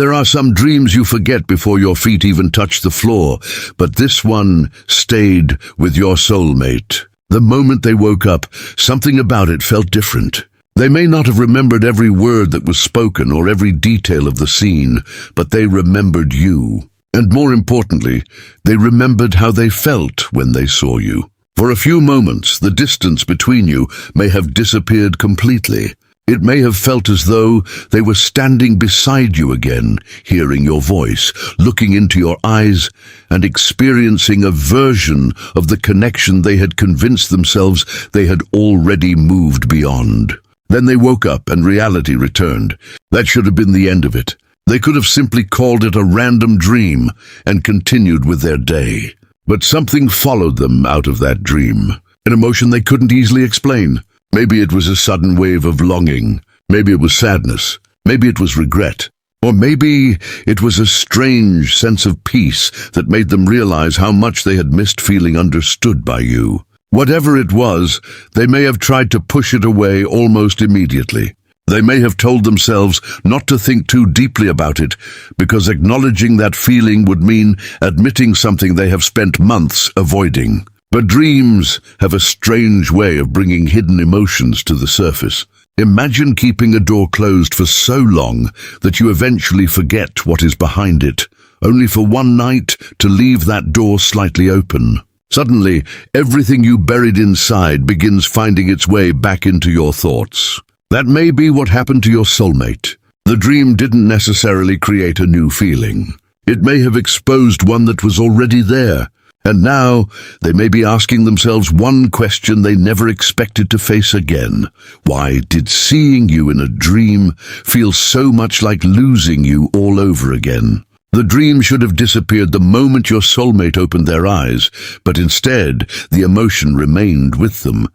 There are some dreams you forget before your feet even touch the floor, but this one stayed with your soulmate. The moment they woke up, something about it felt different. They may not have remembered every word that was spoken or every detail of the scene, but they remembered you. And more importantly, they remembered how they felt when they saw you. For a few moments, the distance between you may have disappeared completely. It may have felt as though they were standing beside you again, hearing your voice, looking into your eyes, and experiencing a version of the connection they had convinced themselves they had already moved beyond. Then they woke up and reality returned. That should have been the end of it. They could have simply called it a random dream and continued with their day. But something followed them out of that dream, an emotion they couldn't easily explain. Maybe it was a sudden wave of longing. Maybe it was sadness. Maybe it was regret. Or maybe it was a strange sense of peace that made them realize how much they had missed feeling understood by you. Whatever it was, they may have tried to push it away almost immediately. They may have told themselves not to think too deeply about it, because acknowledging that feeling would mean admitting something they have spent months avoiding. But dreams have a strange way of bringing hidden emotions to the surface. Imagine keeping a door closed for so long that you eventually forget what is behind it, only for one night to leave that door slightly open. Suddenly, everything you buried inside begins finding its way back into your thoughts. That may be what happened to your soulmate. The dream didn't necessarily create a new feeling. It may have exposed one that was already there. And now, they may be asking themselves one question they never expected to face again. Why did seeing you in a dream feel so much like losing you all over again? The dream should have disappeared the moment your soulmate opened their eyes, but instead, the emotion remained with them.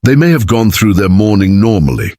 They may have gone through their morning normally,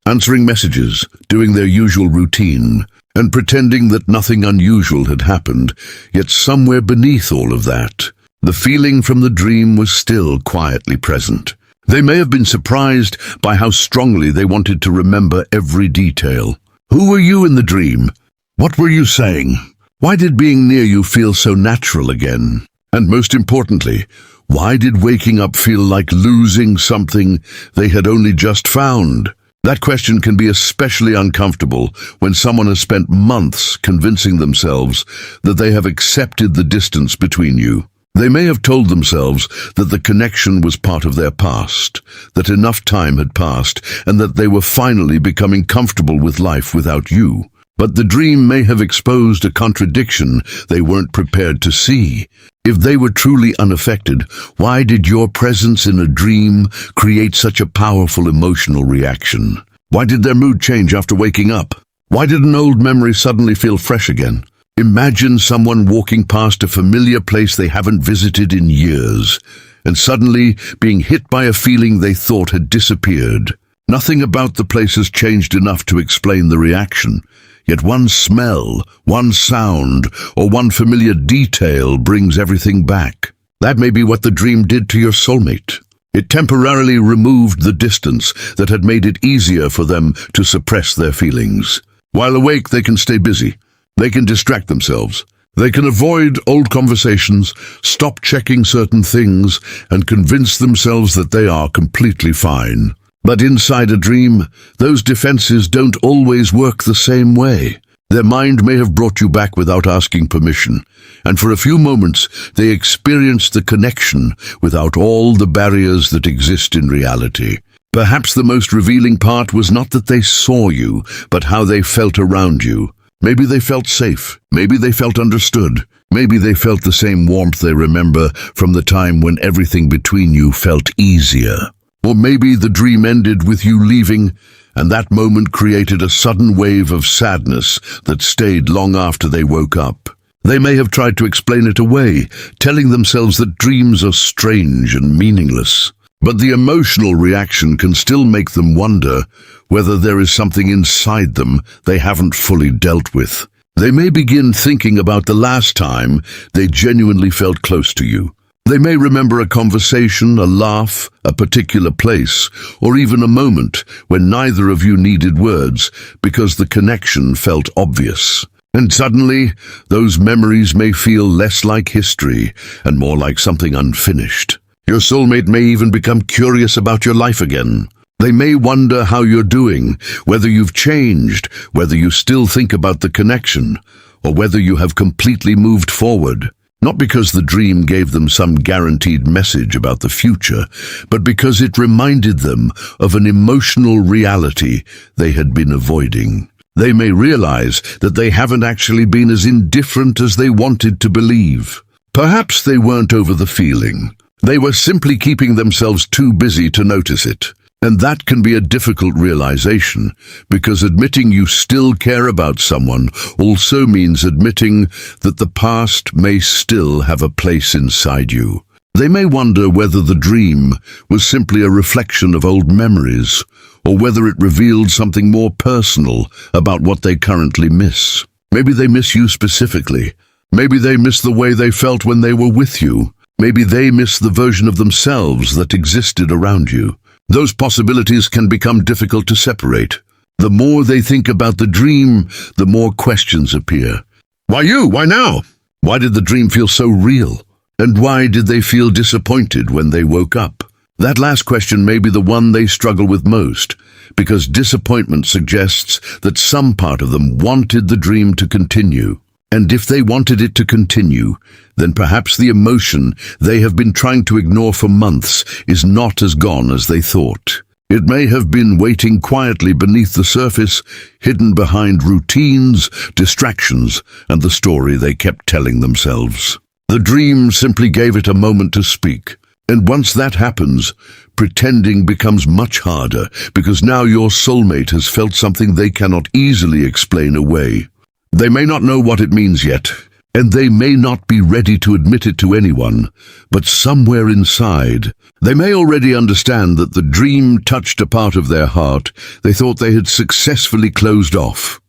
answering messages, doing their usual routine, and pretending that nothing unusual had happened, yet somewhere beneath all of that, the feeling from the dream was still quietly present. They may have been surprised by how strongly they wanted to remember every detail. Who were you in the dream? What were you saying? Why did being near you feel so natural again? And most importantly, why did waking up feel like losing something they had only just found? That question can be especially uncomfortable when someone has spent months convincing themselves that they have accepted the distance between you. They may have told themselves that the connection was part of their past, that enough time had passed, and that they were finally becoming comfortable with life without you. But the dream may have exposed a contradiction they weren't prepared to see. If they were truly unaffected, why did your presence in a dream create such a powerful emotional reaction? Why did their mood change after waking up? Why did an old memory suddenly feel fresh again? Imagine someone walking past a familiar place they haven't visited in years, and suddenly being hit by a feeling they thought had disappeared. Nothing about the place has changed enough to explain the reaction, yet one smell, one sound, or one familiar detail brings everything back. That may be what the dream did to your soulmate. It temporarily removed the distance that had made it easier for them to suppress their feelings. While awake, they can stay busy. They can distract themselves. They can avoid old conversations, stop checking certain things, and convince themselves that they are completely fine. But inside a dream, those defenses don't always work the same way. Their mind may have brought you back without asking permission, and for a few moments they experienced the connection without all the barriers that exist in reality. Perhaps the most revealing part was not that they saw you, but how they felt around you. Maybe they felt safe. Maybe they felt understood. Maybe they felt the same warmth they remember from the time when everything between you felt easier. Or maybe the dream ended with you leaving, and that moment created a sudden wave of sadness that stayed long after they woke up. They may have tried to explain it away, telling themselves that dreams are strange and meaningless. But the emotional reaction can still make them wonder whether there is something inside them they haven't fully dealt with. They may begin thinking about the last time they genuinely felt close to you. They may remember a conversation, a laugh, a particular place, or even a moment when neither of you needed words because the connection felt obvious. And suddenly, those memories may feel less like history and more like something unfinished. Your soulmate may even become curious about your life again. They may wonder how you're doing, whether you've changed, whether you still think about the connection, or whether you have completely moved forward. Not because the dream gave them some guaranteed message about the future, but because it reminded them of an emotional reality they had been avoiding. They may realize that they haven't actually been as indifferent as they wanted to believe. Perhaps they weren't over the feeling. They were simply keeping themselves too busy to notice it. And that can be a difficult realization, because admitting you still care about someone also means admitting that the past may still have a place inside you. They may wonder whether the dream was simply a reflection of old memories, or whether it revealed something more personal about what they currently miss. Maybe they miss you specifically. Maybe they miss the way they felt when they were with you. Maybe they miss the version of themselves that existed around you. Those possibilities can become difficult to separate. The more they think about the dream, the more questions appear. Why you? Why now? Why did the dream feel so real? And why did they feel disappointed when they woke up? That last question may be the one they struggle with most, because disappointment suggests that some part of them wanted the dream to continue. And if they wanted it to continue, then perhaps the emotion they have been trying to ignore for months is not as gone as they thought. It may have been waiting quietly beneath the surface, hidden behind routines, distractions, and the story they kept telling themselves. The dream simply gave it a moment to speak. And once that happens, pretending becomes much harder, because now your soulmate has felt something they cannot easily explain away. They may not know what it means yet, and they may not be ready to admit it to anyone, but somewhere inside, they may already understand that the dream touched a part of their heart they thought they had successfully closed off.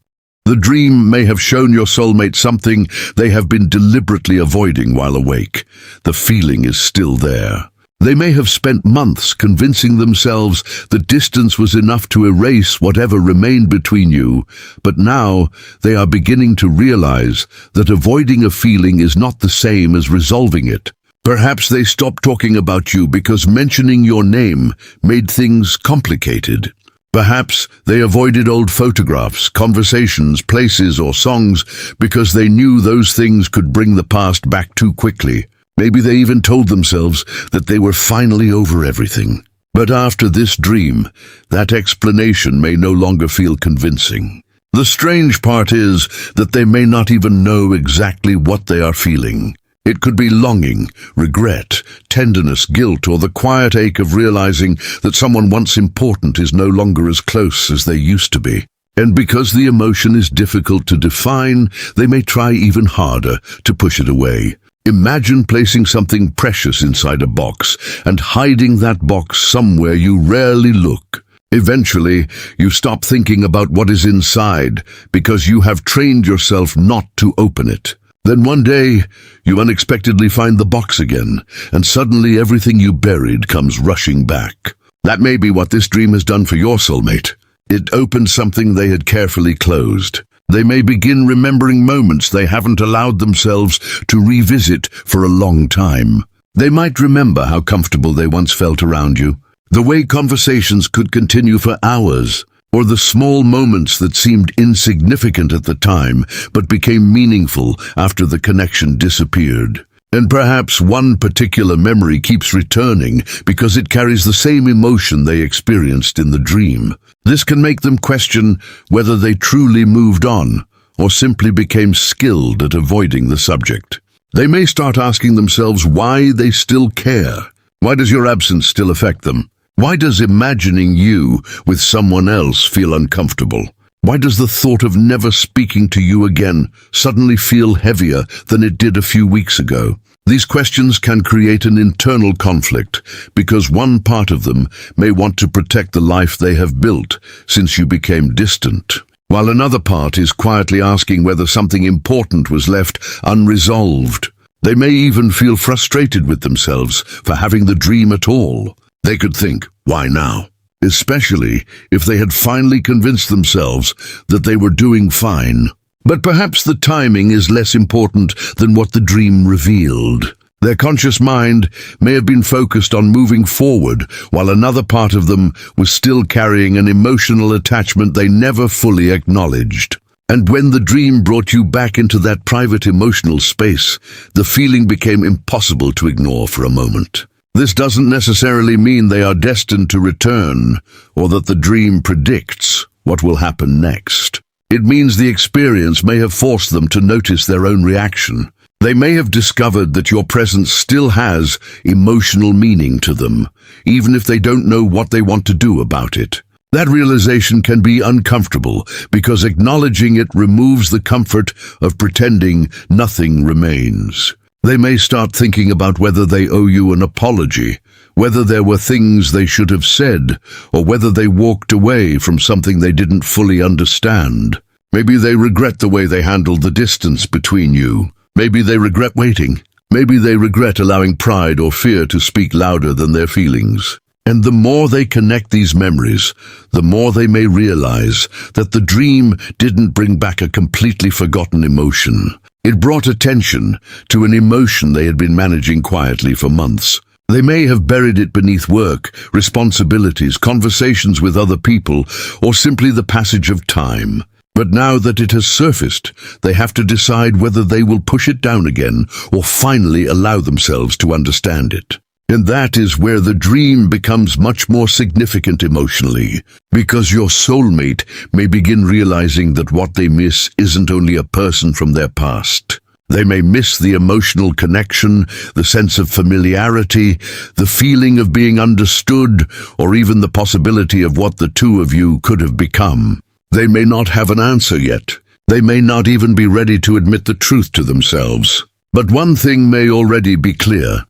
The dream may have shown your soulmate something they have been deliberately avoiding while awake. The feeling is still there. They may have spent months convincing themselves the distance was enough to erase whatever remained between you, but now they are beginning to realize that avoiding a feeling is not the same as resolving it. Perhaps they stopped talking about you because mentioning your name made things complicated. Perhaps they avoided old photographs, conversations, places, or songs because they knew those things could bring the past back too quickly. Maybe they even told themselves that they were finally over everything. But after this dream, that explanation may no longer feel convincing. The strange part is that they may not even know exactly what they are feeling. It could be longing, regret, tenderness, guilt, or the quiet ache of realizing that someone once important is no longer as close as they used to be. And because the emotion is difficult to define, they may try even harder to push it away. Imagine placing something precious inside a box and hiding that box somewhere you rarely look. Eventually, you stop thinking about what is inside because you have trained yourself not to open it. Then one day, you unexpectedly find the box again, and suddenly everything you buried comes rushing back. That may be what this dream has done for your soulmate. It opened something they had carefully closed. They may begin remembering moments they haven't allowed themselves to revisit for a long time. They might remember how comfortable they once felt around you, the way conversations could continue for hours, or the small moments that seemed insignificant at the time but became meaningful after the connection disappeared. And perhaps one particular memory keeps returning because it carries the same emotion they experienced in the dream. This can make them question whether they truly moved on or simply became skilled at avoiding the subject. They may start asking themselves why they still care. Why does your absence still affect them? Why does imagining you with someone else feel uncomfortable? Why does the thought of never speaking to you again suddenly feel heavier than it did a few weeks ago? These questions can create an internal conflict because one part of them may want to protect the life they have built since you became distant, while another part is quietly asking whether something important was left unresolved. They may even feel frustrated with themselves for having the dream at all. They could think, why now? Especially if they had finally convinced themselves that they were doing fine. But perhaps the timing is less important than what the dream revealed. Their conscious mind may have been focused on moving forward, while another part of them was still carrying an emotional attachment they never fully acknowledged. And when the dream brought you back into that private emotional space, the feeling became impossible to ignore for a moment. This doesn't necessarily mean they are destined to return, or that the dream predicts what will happen next. It means the experience may have forced them to notice their own reaction. They may have discovered that your presence still has emotional meaning to them, even if they don't know what they want to do about it. That realization can be uncomfortable because acknowledging it removes the comfort of pretending nothing remains. They may start thinking about whether they owe you an apology, whether there were things they should have said, or whether they walked away from something they didn't fully understand. Maybe they regret the way they handled the distance between you. Maybe they regret waiting. Maybe they regret allowing pride or fear to speak louder than their feelings. And the more they connect these memories, the more they may realize that the dream didn't bring back a completely forgotten emotion. It brought attention to an emotion they had been managing quietly for months. They may have buried it beneath work, responsibilities, conversations with other people, or simply the passage of time. But now that it has surfaced, they have to decide whether they will push it down again or finally allow themselves to understand it. And that is where the dream becomes much more significant emotionally, because your soulmate may begin realizing that what they miss isn't only a person from their past. They may miss the emotional connection, the sense of familiarity, the feeling of being understood, or even the possibility of what the two of you could have become. They may not have an answer yet. They may not even be ready to admit the truth to themselves. But one thing may already be clear.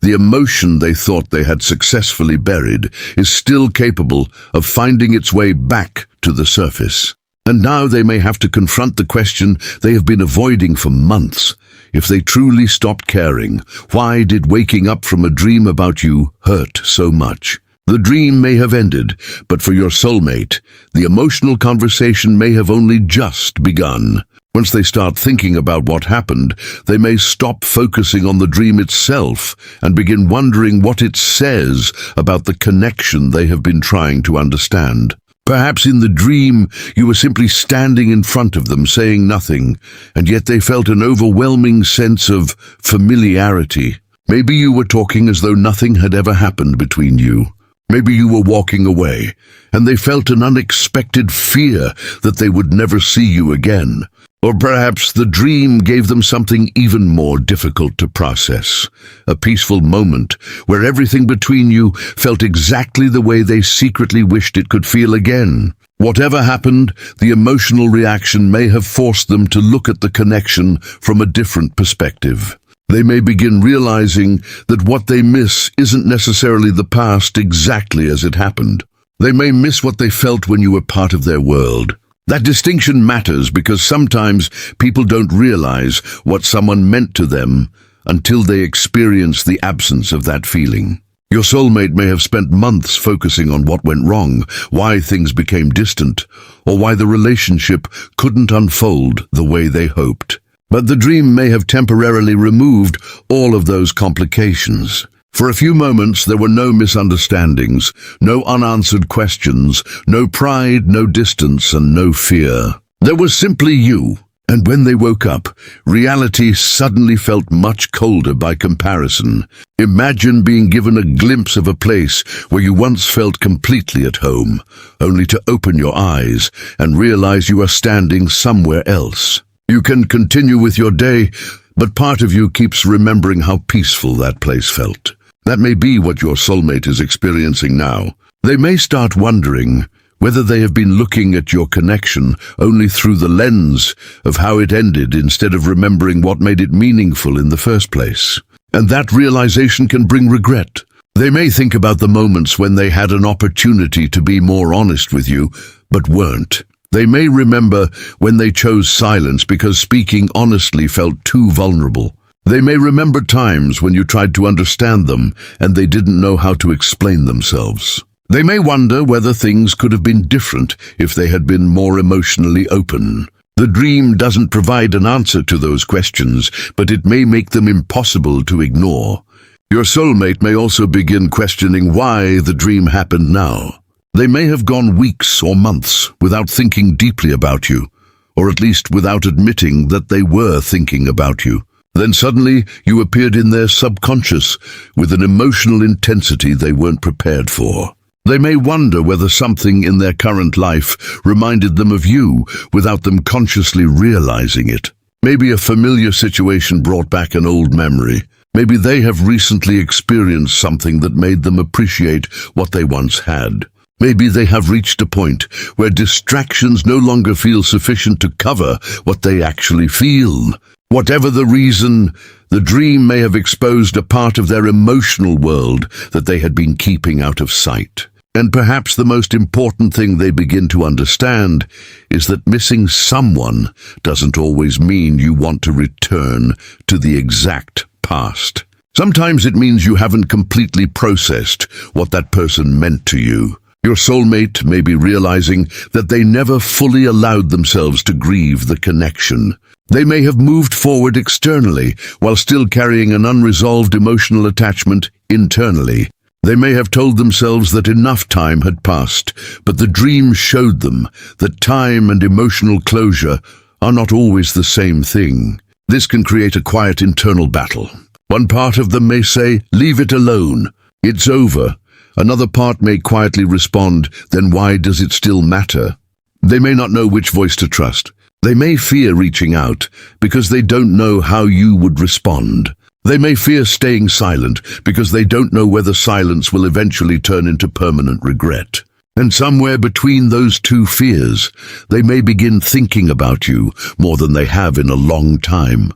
The emotion they thought they had successfully buried is still capable of finding its way back to the surface. And now they may have to confront the question they have been avoiding for months. If they truly stopped caring, why did waking up from a dream about you hurt so much? The dream may have ended, but for your soulmate, the emotional conversation may have only just begun. Once they start thinking about what happened, they may stop focusing on the dream itself and begin wondering what it says about the connection they have been trying to understand. Perhaps in the dream, you were simply standing in front of them saying nothing, and yet they felt an overwhelming sense of familiarity. Maybe you were talking as though nothing had ever happened between you. Maybe you were walking away, and they felt an unexpected fear that they would never see you again. Or perhaps the dream gave them something even more difficult to process, a peaceful moment where everything between you felt exactly the way they secretly wished it could feel again. Whatever happened, the emotional reaction may have forced them to look at the connection from a different perspective. They may begin realizing that what they miss isn't necessarily the past exactly as it happened. They may miss what they felt when you were part of their world. That distinction matters because sometimes people don't realize what someone meant to them until they experience the absence of that feeling. Your soulmate may have spent months focusing on what went wrong, why things became distant, or why the relationship couldn't unfold the way they hoped. But the dream may have temporarily removed all of those complications. For a few moments, there were no misunderstandings, no unanswered questions, no pride, no distance, and no fear. There was simply you. And when they woke up, reality suddenly felt much colder by comparison. Imagine being given a glimpse of a place where you once felt completely at home, only to open your eyes and realize you are standing somewhere else. You can continue with your day, but part of you keeps remembering how peaceful that place felt. That may be what your soulmate is experiencing now. They may start wondering whether they have been looking at your connection only through the lens of how it ended instead of remembering what made it meaningful in the first place. And that realization can bring regret. They may think about the moments when they had an opportunity to be more honest with you, but weren't. They may remember when they chose silence because speaking honestly felt too vulnerable. They may remember times when you tried to understand them and they didn't know how to explain themselves. They may wonder whether things could have been different if they had been more emotionally open. The dream doesn't provide an answer to those questions, but it may make them impossible to ignore. Your soulmate may also begin questioning why the dream happened now. They may have gone weeks or months without thinking deeply about you, or at least without admitting that they were thinking about you. Then suddenly you appeared in their subconscious with an emotional intensity they weren't prepared for. They may wonder whether something in their current life reminded them of you without them consciously realizing it. Maybe a familiar situation brought back an old memory. Maybe they have recently experienced something that made them appreciate what they once had. Maybe they have reached a point where distractions no longer feel sufficient to cover what they actually feel. Whatever the reason, the dream may have exposed a part of their emotional world that they had been keeping out of sight. And perhaps the most important thing they begin to understand is that missing someone doesn't always mean you want to return to the exact past. Sometimes it means you haven't completely processed what that person meant to you. Your soulmate may be realizing that they never fully allowed themselves to grieve the connection. They may have moved forward externally while still carrying an unresolved emotional attachment internally. They may have told themselves that enough time had passed, but the dream showed them that time and emotional closure are not always the same thing. This can create a quiet internal battle. One part of them may say, "Leave it alone. It's over." Another part may quietly respond, "Then why does it still matter?" They may not know which voice to trust. They may fear reaching out because they don't know how you would respond. They may fear staying silent because they don't know whether silence will eventually turn into permanent regret. And somewhere between those two fears, they may begin thinking about you more than they have in a long time.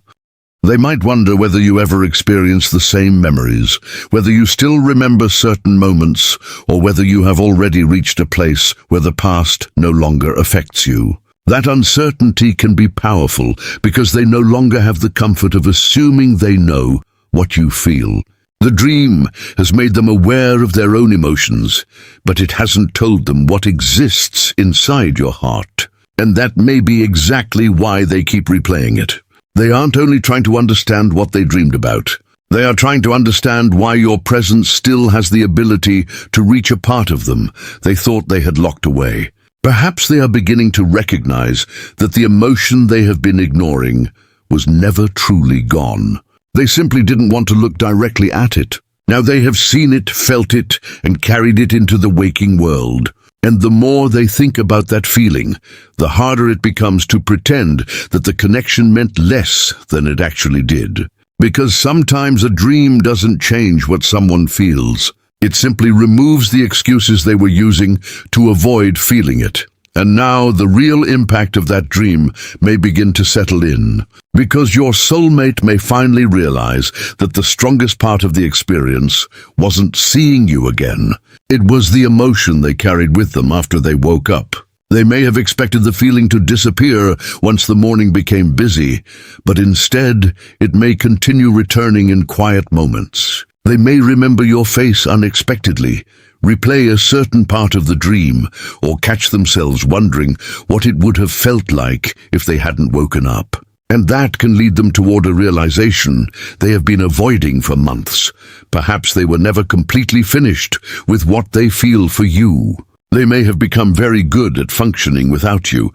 They might wonder whether you ever experience the same memories, whether you still remember certain moments, or whether you have already reached a place where the past no longer affects you. That uncertainty can be powerful because they no longer have the comfort of assuming they know what you feel. The dream has made them aware of their own emotions, but it hasn't told them what exists inside your heart. And that may be exactly why they keep replaying it. They aren't only trying to understand what they dreamed about. They are trying to understand why your presence still has the ability to reach a part of them they thought they had locked away. Perhaps they are beginning to recognize that the emotion they have been ignoring was never truly gone. They simply didn't want to look directly at it. Now they have seen it, felt it, and carried it into the waking world. And the more they think about that feeling, the harder it becomes to pretend that the connection meant less than it actually did. Because sometimes a dream doesn't change what someone feels. It simply removes the excuses they were using to avoid feeling it. And now the real impact of that dream may begin to settle in. Because your soulmate may finally realize that the strongest part of the experience wasn't seeing you again. It was the emotion they carried with them after they woke up. They may have expected the feeling to disappear once the morning became busy, but instead it may continue returning in quiet moments. They may remember your face unexpectedly, replay a certain part of the dream, or catch themselves wondering what it would have felt like if they hadn't woken up. And that can lead them toward a realization they have been avoiding for months. Perhaps they were never completely finished with what they feel for you. They may have become very good at functioning without you,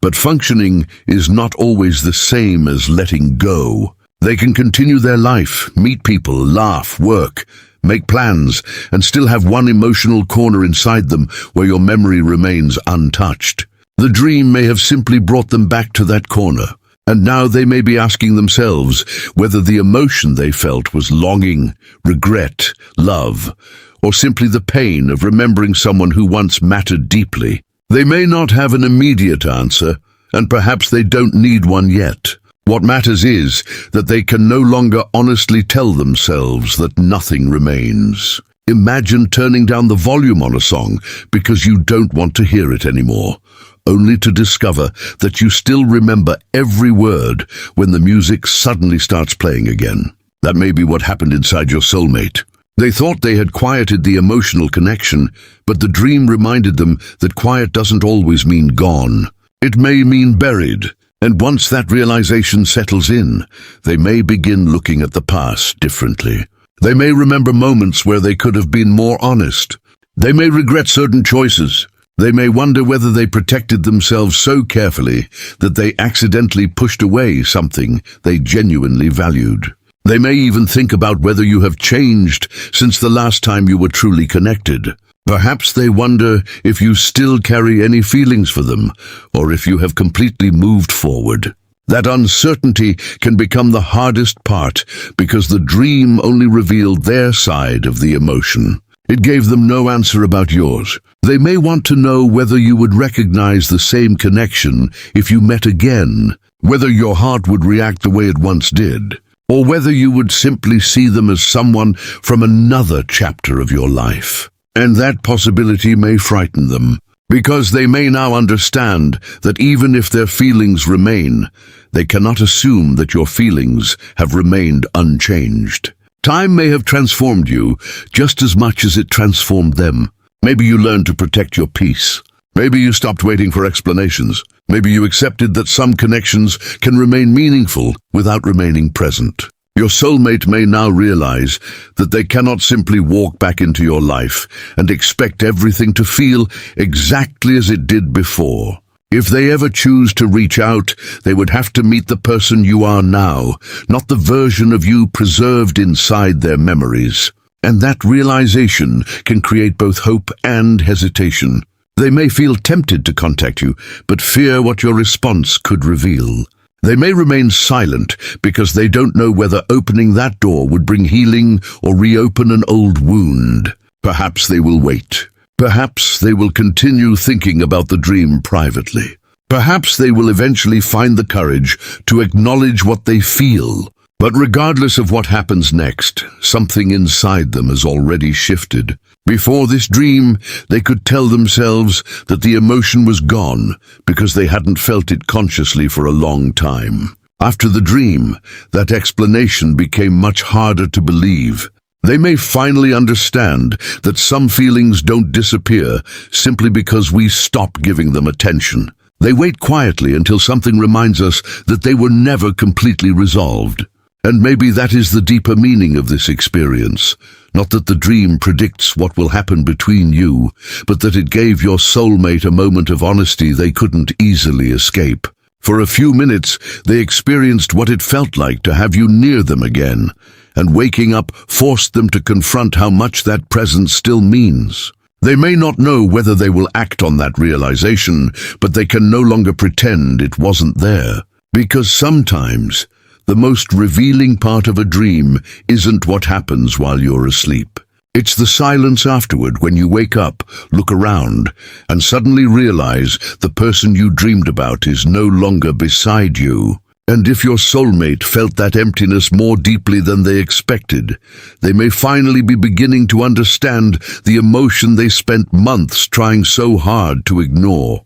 but functioning is not always the same as letting go. They can continue their life, meet people, laugh, work, make plans, and still have one emotional corner inside them where your memory remains untouched. The dream may have simply brought them back to that corner, and now they may be asking themselves whether the emotion they felt was longing, regret, love, or simply the pain of remembering someone who once mattered deeply. They may not have an immediate answer, and perhaps they don't need one yet. What matters is that they can no longer honestly tell themselves that nothing remains. Imagine turning down the volume on a song because you don't want to hear it anymore, only to discover that you still remember every word when the music suddenly starts playing again. That may be what happened inside your soulmate. They thought they had quieted the emotional connection, but the dream reminded them that quiet doesn't always mean gone. It may mean buried, And once that realization settles in, they may begin looking at the past differently. They may remember moments where they could have been more honest. They may regret certain choices. They may wonder whether they protected themselves so carefully that they accidentally pushed away something they genuinely valued. They may even think about whether you have changed since the last time you were truly connected. Perhaps they wonder if you still carry any feelings for them, or if you have completely moved forward. That uncertainty can become the hardest part because the dream only revealed their side of the emotion. It gave them no answer about yours. They may want to know whether you would recognize the same connection if you met again, whether your heart would react the way it once did, or whether you would simply see them as someone from another chapter of your life. And that possibility may frighten them, because they may now understand that even if their feelings remain, they cannot assume that your feelings have remained unchanged. Time may have transformed you just as much as it transformed them. Maybe you learned to protect your peace. Maybe you stopped waiting for explanations. Maybe you accepted that some connections can remain meaningful without remaining present. Your soulmate may now realize that they cannot simply walk back into your life and expect everything to feel exactly as it did before. If they ever choose to reach out, they would have to meet the person you are now, not the version of you preserved inside their memories. And that realization can create both hope and hesitation. They may feel tempted to contact you, but fear what your response could reveal. They may remain silent because they don't know whether opening that door would bring healing or reopen an old wound. Perhaps they will wait. Perhaps they will continue thinking about the dream privately. Perhaps they will eventually find the courage to acknowledge what they feel. But regardless of what happens next, something inside them has already shifted. Before this dream, they could tell themselves that the emotion was gone because they hadn't felt it consciously for a long time. After the dream, that explanation became much harder to believe. They may finally understand that some feelings don't disappear simply because we stop giving them attention. They wait quietly until something reminds us that they were never completely resolved. And maybe that is the deeper meaning of this experience. Not that the dream predicts what will happen between you, but that it gave your soulmate a moment of honesty they couldn't easily escape. For a few minutes, they experienced what it felt like to have you near them again, and waking up forced them to confront how much that presence still means. They may not know whether they will act on that realization, but they can no longer pretend it wasn't there. Because sometimes, the most revealing part of a dream isn't what happens while you're asleep. It's the silence afterward when you wake up, look around, and suddenly realize the person you dreamed about is no longer beside you. And if your soulmate felt that emptiness more deeply than they expected, they may finally be beginning to understand the emotion they spent months trying so hard to ignore.